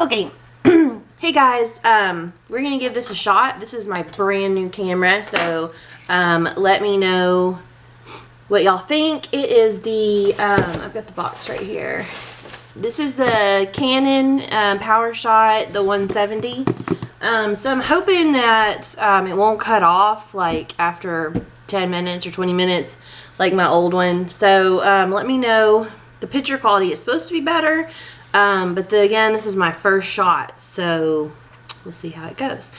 Okay, hey guys, we're gonna give this a shot. This is my brand new camera, so let me know what y'all think. It is the, I've got the box right here. This is the Canon PowerShot, the 170. So I'm hoping that it won't cut off like after 10 minutes or 20 minutes like my old one. So let me know. The picture quality is supposed to be better. But again, this is my first shot, so we'll see how it goes.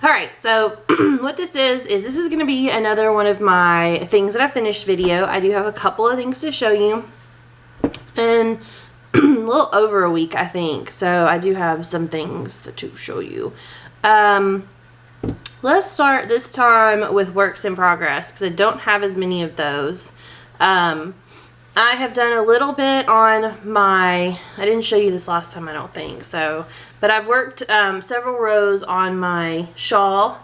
Alright, so what this is this is going to be another one of my things that I finished video. I do have a couple of things to show you. It's been a little over a week, I think, so I do have some things to show you. Let's start this time with works in progress, because I don't have as many of those. I have done a little bit on my, I didn't show you this last time, I don't think, so, but I've worked several rows on my shawl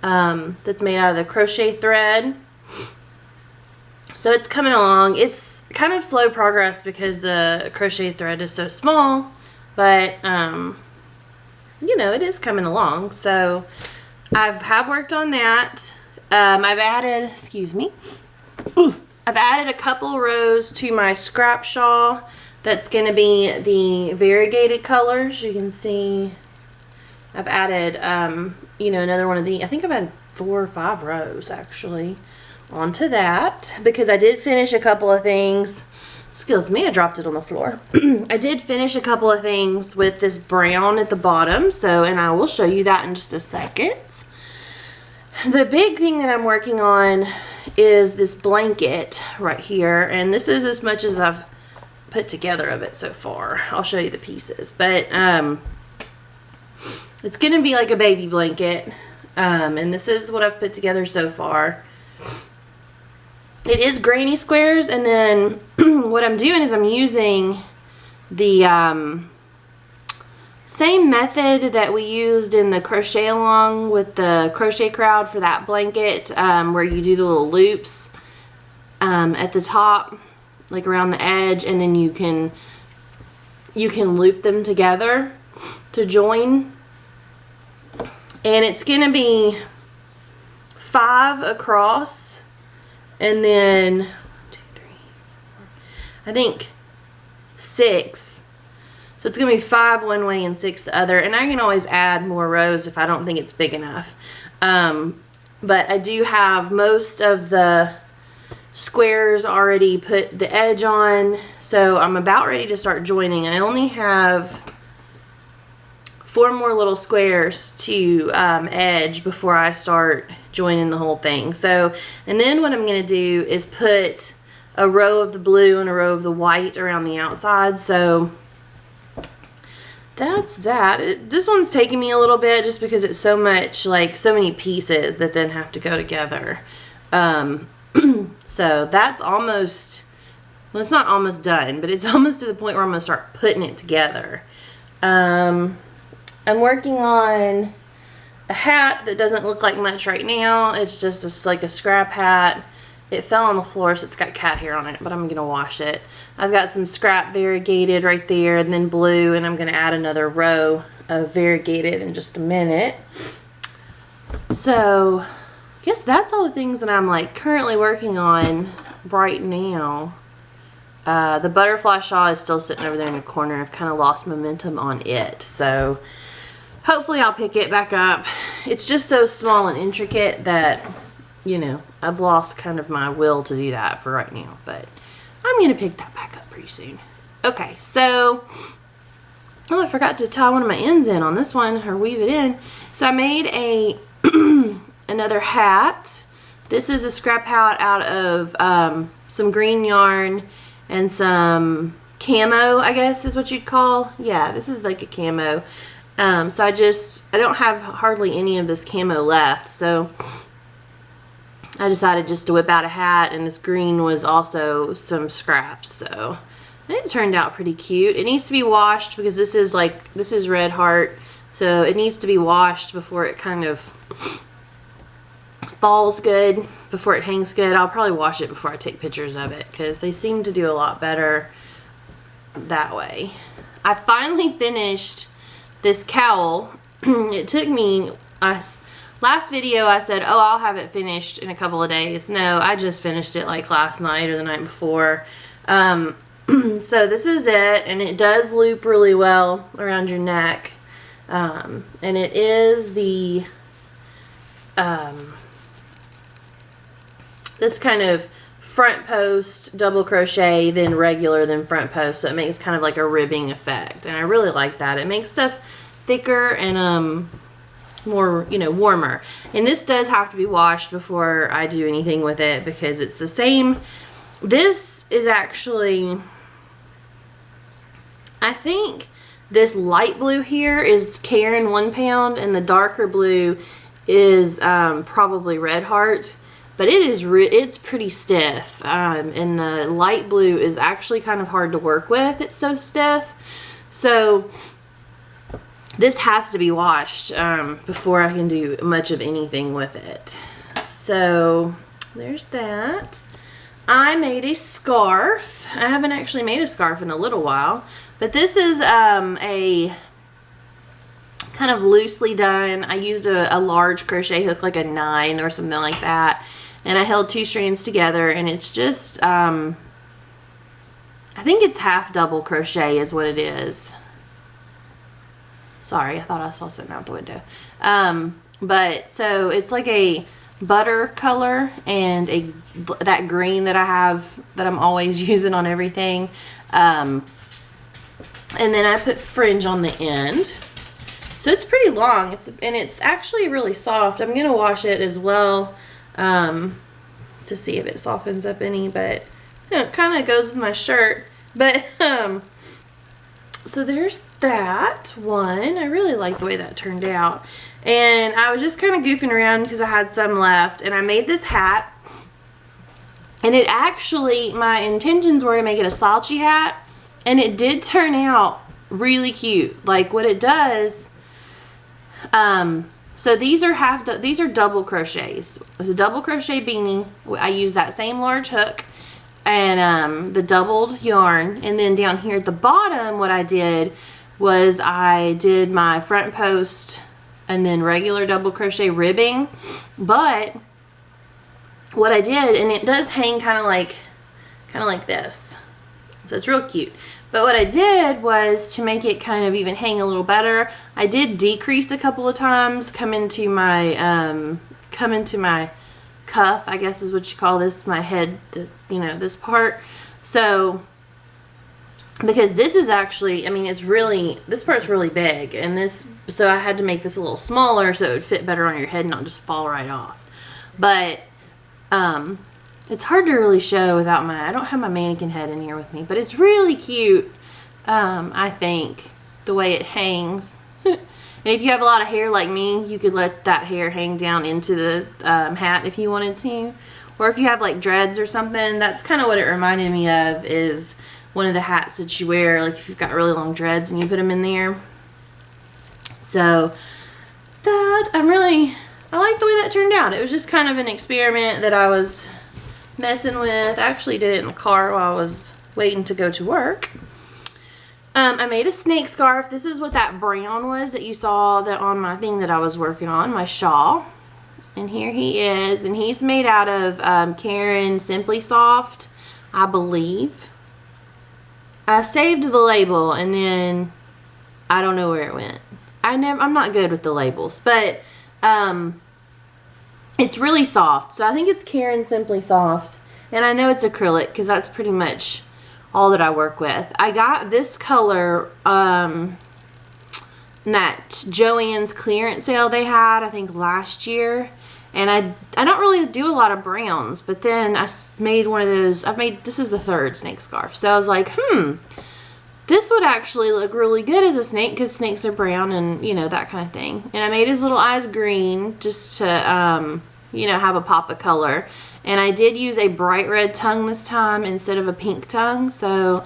that's made out of the crochet thread. So it's coming along. It's kind of slow progress because the crochet thread is so small, but you know, it is coming along. So I have worked on that. I've added, excuse me, I've added a couple rows to my scrap shawl. That's going to be the variegated colors. You can see I've added, you know, another one of the, I think I've added 4 or 5 rows actually onto that, because I did finish a couple of things. Excuse me, I dropped it on the floor. I did finish a couple of things with this brown at the bottom, so, and I will show you that in just a second. The big thing that I'm working on is this blanket right here, and this is as much as I've put together of it so far. I'll show you the pieces, but it's gonna be like a baby blanket, and this is what I've put together so far. It is granny squares, and then what I'm doing is I'm using the same method that we used in the crochet along with the crochet crowd for that blanket, where you do the little loops at the top, like around the edge, and then you can loop them together to join. And it's gonna be 5 across, and then 1, 2, 3, 4, I think 6. So it's going to be 5 one way and 6 the other. And I can always add more rows if I don't think it's big enough. But I do have most of the squares already put the edge on. So I'm about ready to start joining. I only have 4 more little squares to edge before I start joining the whole thing. So, and then what I'm going to do is put a row of the blue and a row of the white around the outside. So that's that. This one's taking me a little bit just because it's so much, like so many pieces that then have to go together. So that's almost, well, it's not almost done, but it's almost to the point where I'm going to start putting it together. I'm working on a hat that doesn't look like much right now. It's just like a scrap hat. It fell on the floor, so it's got cat hair on it, but I'm going to wash it. I've got some scrap variegated right there, and then blue, and I'm going to add another row of variegated in just a minute. So, I guess that's all the things that I'm like currently working on right now. The butterfly shawl is still sitting over there in the corner. I've kind of lost momentum on it, so hopefully I'll pick it back up. It's just so small and intricate that, you know, I've lost kind of my will to do that for right now, but I'm going to pick that back up pretty soon. Okay, so, oh, I forgot to tie one of my ends in on this one, or weave it in. So I made a another hat. This is a scrap hat out of some green yarn and some camo, I guess is what you'd call. Yeah, this is like a camo. So I don't have hardly any of this camo left, so I decided just to whip out a hat, and this green was also some scraps, so it turned out pretty cute. It needs to be washed because this is Red Heart, so it needs to be washed before it kind of falls good, before it hangs good. I'll probably wash it before I take pictures of it because they seem to do a lot better that way. I finally finished this cowl. It took me, last video I said, oh, I'll have it finished in a couple of days. No, I just finished it like last night or the night before. So this is it, and it does loop really well around your neck. And it is the, this kind of front post double crochet, then regular, then front post, so it makes kind of like a ribbing effect, and I really like that. It makes stuff thicker and more, you know, warmer. And this does have to be washed before I do anything with it because it's the same. This is actually, I think this light blue here is Karen 1 pound, and the darker blue is probably Red Heart. But it is it's pretty stiff, and the light blue is actually kind of hard to work with. It's so stiff. So this has to be washed before I can do much of anything with it. So there's that. I made a scarf. I haven't actually made a scarf in a little while, but this is a kind of loosely done. I used a large crochet hook, like a 9 or something like that. And I held 2 strands together, and it's just, I think it's half double crochet is what it is. Sorry, I thought I saw something out the window. But, so it's like a butter color and that green that I have, that I'm always using on everything. And then I put fringe on the end. So it's pretty long, and it's actually really soft. I'm going to wash it as well. To see if it softens up any, but you know, it kind of goes with my shirt. But so there's that one. I really like the way that turned out, and I was just kind of goofing around because I had some left, and I made this hat, and it actually, my intentions were to make it a slouchy hat, and it did turn out really cute. Like what it does, so these are double crochets. It's a double crochet beanie. I use that same large hook and the doubled yarn. And then down here at the bottom, what I did was I did my front post and then regular double crochet ribbing. But what I did, and it does hang kind of like this. So it's real cute. But what I did was, to make it kind of even hang a little better, I did decrease a couple of times, come into my cuff, I guess is what you call this, my head, you know, this part. So, because this is actually, I mean, it's really, this part's really big, and this, so I had to make this a little smaller so it would fit better on your head and not just fall right off. But, it's hard to really show without I don't have my mannequin head in here with me, but it's really cute, I think, the way it hangs. And if you have a lot of hair like me, you could let that hair hang down into the hat if you wanted to. Or if you have like dreads or something, that's kind of what it reminded me of, is one of the hats that you wear, like if you've got really long dreads and you put them in there. So that, I like the way that turned out. It was just kind of an experiment that I was messing with. I actually did it in the car while I was waiting to go to work. I made a snake scarf. This is what that brown was that you saw that on my thing that I was working on, my shawl. And here he is, and he's made out of Karen Simply Soft, I believe. I saved the label, and then I don't know where it went. I'm not good with the labels, but it's really soft. So I think it's Karen Simply Soft. And I know it's acrylic because that's pretty much all that I work with. I got this color in that Joann's clearance sale they had, I think last year. And I don't really do a lot of browns, but then I made one of those. This is the 3rd snake scarf. So I was like, this would actually look really good as a snake because snakes are brown and, you know, that kind of thing. And I made his little eyes green just to, you know, have a pop of color. And I did use a bright red tongue this time instead of a pink tongue. So,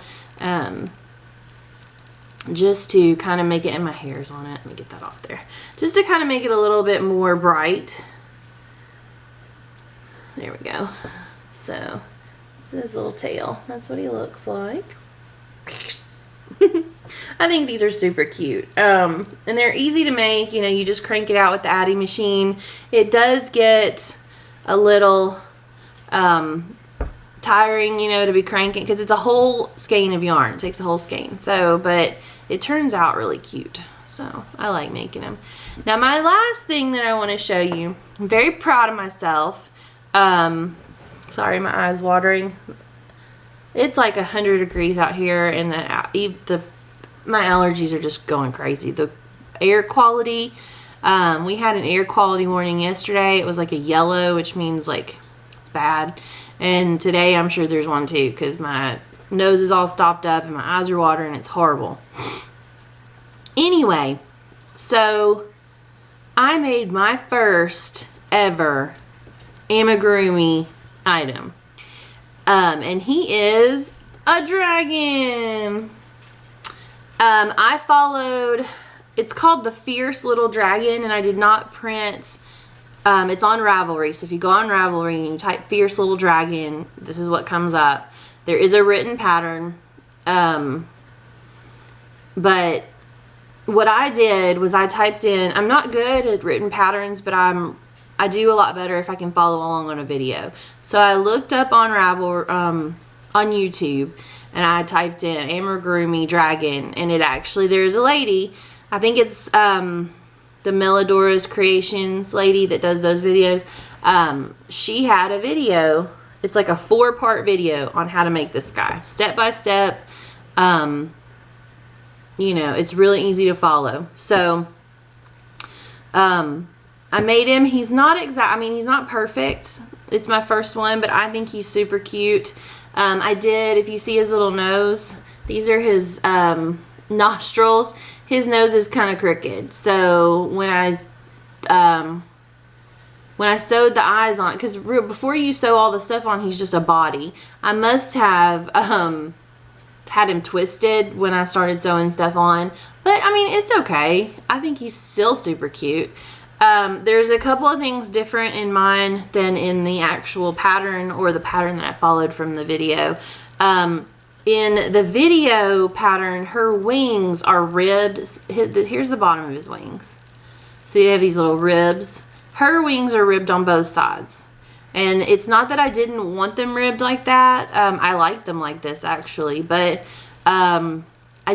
just to kind of make it, and my hair's on it. Let me get that off there. Just to kind of make it a little bit more bright. There we go. So, it's his little tail. That's what he looks like. I think these are super cute. And they're easy to make. You know, you just crank it out with the Addy machine. It does get a little tiring, you know, to be cranking, because it's a whole skein of yarn. It takes a whole skein. So, but it turns out really cute. So I like making them. Now my last thing that I want to show you, I'm very proud of myself. Sorry, my eye's watering. It's like 100 degrees out here, and my allergies are just going crazy. The air quality, we had an air quality warning yesterday. It was like a yellow, which means like it's bad. And today I'm sure there's one too, because my nose is all stopped up and my eyes are watering. It's horrible. Anyway, so I made my first ever amigurumi item. And he is a dragon. I followed, it's called the Fierce Little Dragon, and I did not print, it's on Ravelry. So if you go on Ravelry and you type Fierce Little Dragon, this is what comes up. There is a written pattern, but what I did was I typed in, I'm not good at written patterns, but I do a lot better if I can follow along on a video. So I looked up on on YouTube, and I typed in amigurumi dragon, and it actually, there's a lady, I think it's the Melidora's Creations lady that does those videos. She had a video. It's like a 4-part video on how to make this guy, step by step. You know, it's really easy to follow. So I made him. He's not exact, I mean, he's not perfect. It's my first one, but I think he's super cute. I did, if you see his little nose, these are his nostrils. His nose is kind of crooked. So when I sewed the eyes on, because before you sew all the stuff on, he's just a body. I must have had him twisted when I started sewing stuff on. But, I mean, it's okay. I think he's still super cute. There's a couple of things different in mine than in the actual pattern, or the pattern that I followed from the video. In the video pattern, her wings are ribbed. Here's the bottom of his wings. So you have these little ribs. Her wings are ribbed on both sides. And it's not that I didn't want them ribbed like that. I like them like this, actually. But I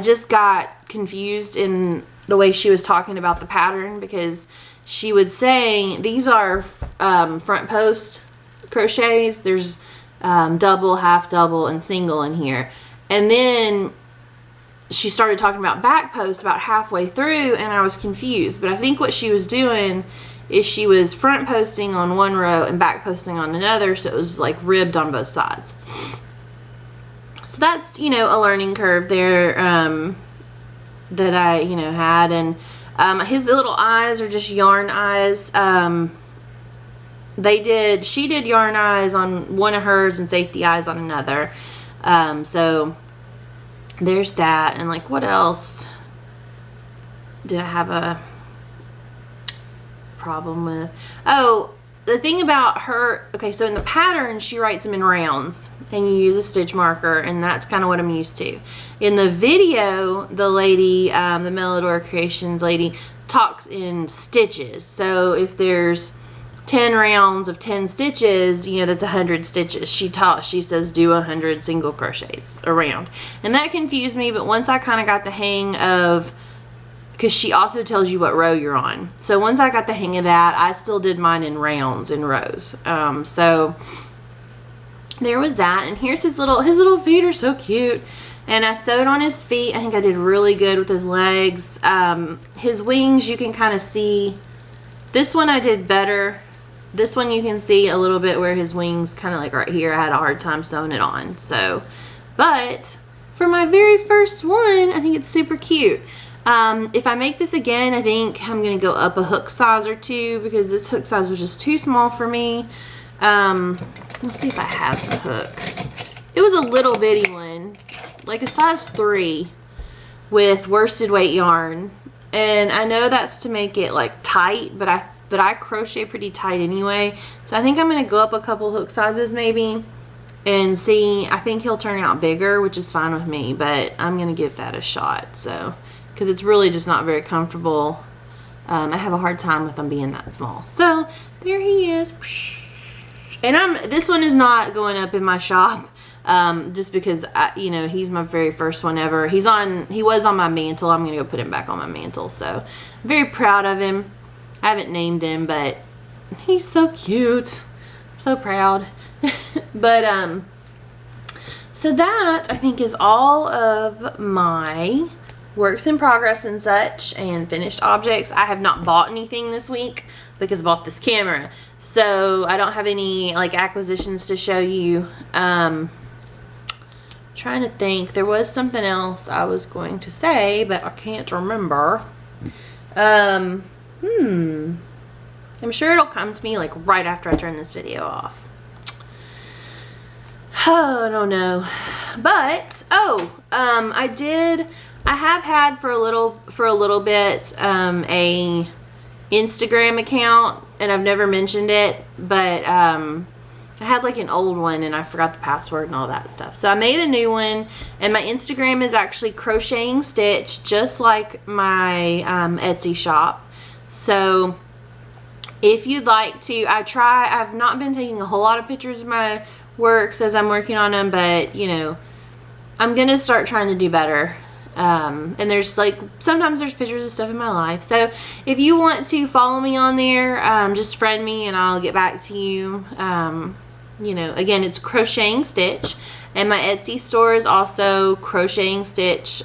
just got confused in the way she was talking about the pattern, because she would say these are front post crochets. There's double, half double, and single in here. And then she started talking about back post about halfway through, and I was confused. But I think what she was doing is she was front posting on one row and back posting on another, so it was like ribbed on both sides. So that's, you know, a learning curve there that I, you know, had. And his little eyes are just yarn eyes. She did yarn eyes on one of hers and safety eyes on another. So there's that. And like, what else did I have a problem with? Oh, the thing about her, okay, so in the pattern she writes them in rounds and you use a stitch marker, and that's kind of what I'm used to. In the video, the lady, the Melodora Creations lady, talks in stitches. So if there's 10 rounds of 10 stitches, you know, that's 100 stitches. She says do 100 single crochets around, and that confused me. But once I kind of got the hang of, because she also tells you what row you're on, so once I got the hang of that, I still did mine in rounds, in rows. So there was that. And here's his little feet are so cute. And I sewed on his feet. I think I did really good with his legs. His wings, you can kind of see. This one I did better. This one you can see a little bit where his wings, kind of like right here, I had a hard time sewing it on. So, but for my very first one, I think it's super cute. If I make this again, I think I'm going to go up a hook size or two, because this hook size was just too small for me. Let's see if I have the hook. It was a little bitty one, like a size 3 with worsted weight yarn. And I know that's to make it like tight, but I crochet pretty tight anyway. So I think I'm going to go up a couple hook sizes maybe. and see. I think he'll turn out bigger, which is fine with me, but I'm going to give that a shot. So, because it's really just not very comfortable. I have a hard time with them being that small. So, there he is. And this one is not going up in my shop. Just because you know, he's my very first one ever. He was on my mantle. I'm gonna go put him back on my mantle. So I'm very proud of him. I haven't named him, but he's so cute. I'm so proud. But so that I think is all of my works in progress and such and finished objects. I have not bought anything this week because I bought this camera. So I don't have any like acquisitions to show you. Trying to think, there was something else I was going to say, but I can't remember. I'm sure it'll come to me like right after I turn this video off. Oh, I don't know. But I have had for a little bit a Instagram account, and I've never mentioned it, but I had like an old one and I forgot the password and all that stuff. So I made a new one, and my Instagram is actually Crocheting Stitch, just like my Etsy shop. So if you'd like to, I've not been taking a whole lot of pictures of my works as I'm working on them, but you know, I'm gonna start trying to do better. And there's like, sometimes there's pictures of stuff in my life. So if you want to follow me on there, just friend me and I'll get back to you. You know, again, it's Crocheting Stitch, and my Etsy store is also Crocheting Stitch.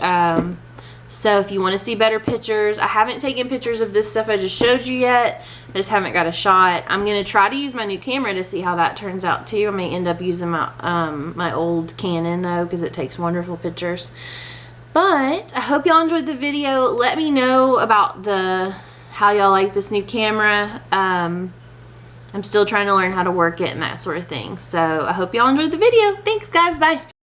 So if you want to see better pictures, I haven't taken pictures of this stuff I just showed you yet. I just haven't got a shot. I'm going to try to use my new camera to see how that turns out too. I may end up using my, my old Canon though, because it takes wonderful pictures. But I hope y'all enjoyed the video. Let me know about how y'all like this new camera. I'm still trying to learn how to work it and that sort of thing. So I hope y'all enjoyed the video. Thanks guys, bye.